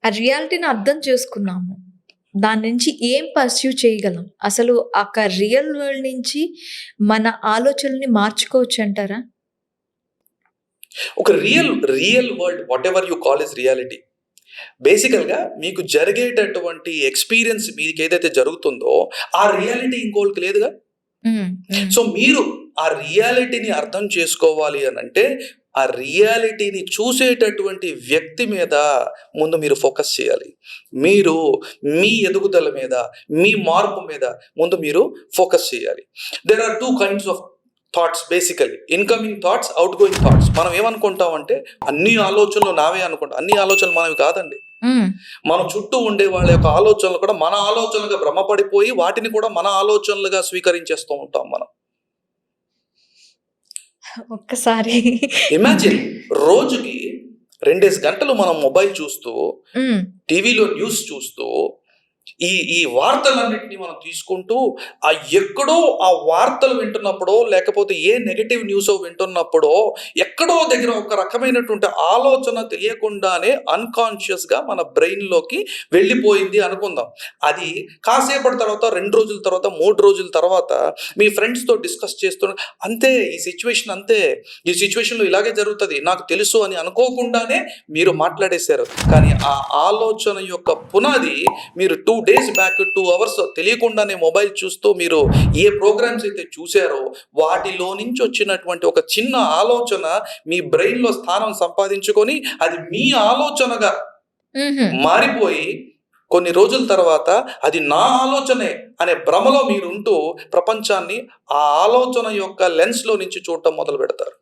ఆ రియాలిటీని అర్థం చేసుకున్నాము. దాని నుంచి ఏం పర్స్యూ చేయగలం? అసలు రియల్ వరల్డ్ నుంచి మన ఆలోచనల్ని మార్చుకోవచ్చంటారా? ఒక real world whatever you call is reality. బేసికల్‌గా మీకు జరిగేటటువంటి ఎక్స్‌పీరియన్స్ మీకేదైతే జరుగుతుందో, ఆ రియాలిటీ ఇంకోళ్ళకి లేదుగా. హ్మ్. హ్మ్. సో, మీరు ఆ రియాలిటీని అర్థం చేసుకోవాలి అనంటే, ఆ రియాలిటీని చూసేటటువంటి వ్యక్తి మీద ముందు మీరు ఫోకస్ చేయాలి. మీరు మీ ఎదుగుదల మీద, మీ మార్పు మీద ముందు మీరు ఫోకస్ చేయాలి. There are 2 kinds of thoughts basically. Incoming thoughts, outgoing thoughts. మనం ఏమనుకుంటామంటే, అన్ని ఆలోచనలు నావే అనుకుంటాం. అన్ని ఆలోచనలు మనవి కాదండి. హ్మ్. మన చుట్టూ ఉండే వాళ్ళ యొక్క ఆలోచనలు కూడా మన ఆలోచనలుగా భ్రమపడిపోయి, వాటిని కూడా మన ఆలోచనలుగా స్వీకరించేస్తూ ఉంటాం మనం. ఒక్కసారి ఇమాజిన్ రోజుకి 2 గంటలు మనం మొబైల్ చూస్తూ, హ్మ్. టీవీలో న్యూస్ చూస్తూ, ఈ ఈ వార్తలన్నిటిని మనం తీసుకుంటూ, ఎక్కడో ఆ వార్తలు వింటున్నప్పుడో, లేకపోతే ఏ నెగెటివ్ న్యూసో వింటున్నప్పుడో, ఎక్కడో దగ్గర ఒక రకమైనటువంటి ఆలోచన తెలియకుండానే అన్‌కాన్షియస్‌గా మన బ్రెయిన్‌లోకి వెళ్ళిపోయింది అనుకుందాం. అది కాసేపటి తర్వాత, 2 రోజుల తర్వాత, 3 రోజుల తర్వాత మీ ఫ్రెండ్స్‌తో డిస్కస్ చేస్తూ, అంతే ఈ సిట్యుయేషన్ అంతే. ఈ సిట్యుయేషన్‌లో ఇలాగే జరుగుతది. నాకు తెలుసు అని అనుకోకుండానే మీరు మాట్లాడేశారు. కానీ ఆ ఆలోచన యొక్క పునాది మీరు 2 డేస్ బ్యాక్ 2 అవర్స్ తెలియకుండానే మొబైల్ చూస్తూ మీరు ఏ ప్రోగ్రామ్స్ అయితే చూసారో వాటిలో నుంచి వచ్చినటువంటి ఒక చిన్న ఆలోచన మీ బ్రెయిన్‌లో స్థానం సంపాదించుకొని అది మీ ఆలోచనగా హుహు. మారిపోయి కొన్ని రోజుల తర్వాత అది నా ఆలోచనే అనే భ్రమలో మీరుంటూ ప్రపంచాన్ని ఆ ఆలోచన యొక్క లెన్స్‌లో నుంచి చూడటం మొదలుపెడతారు.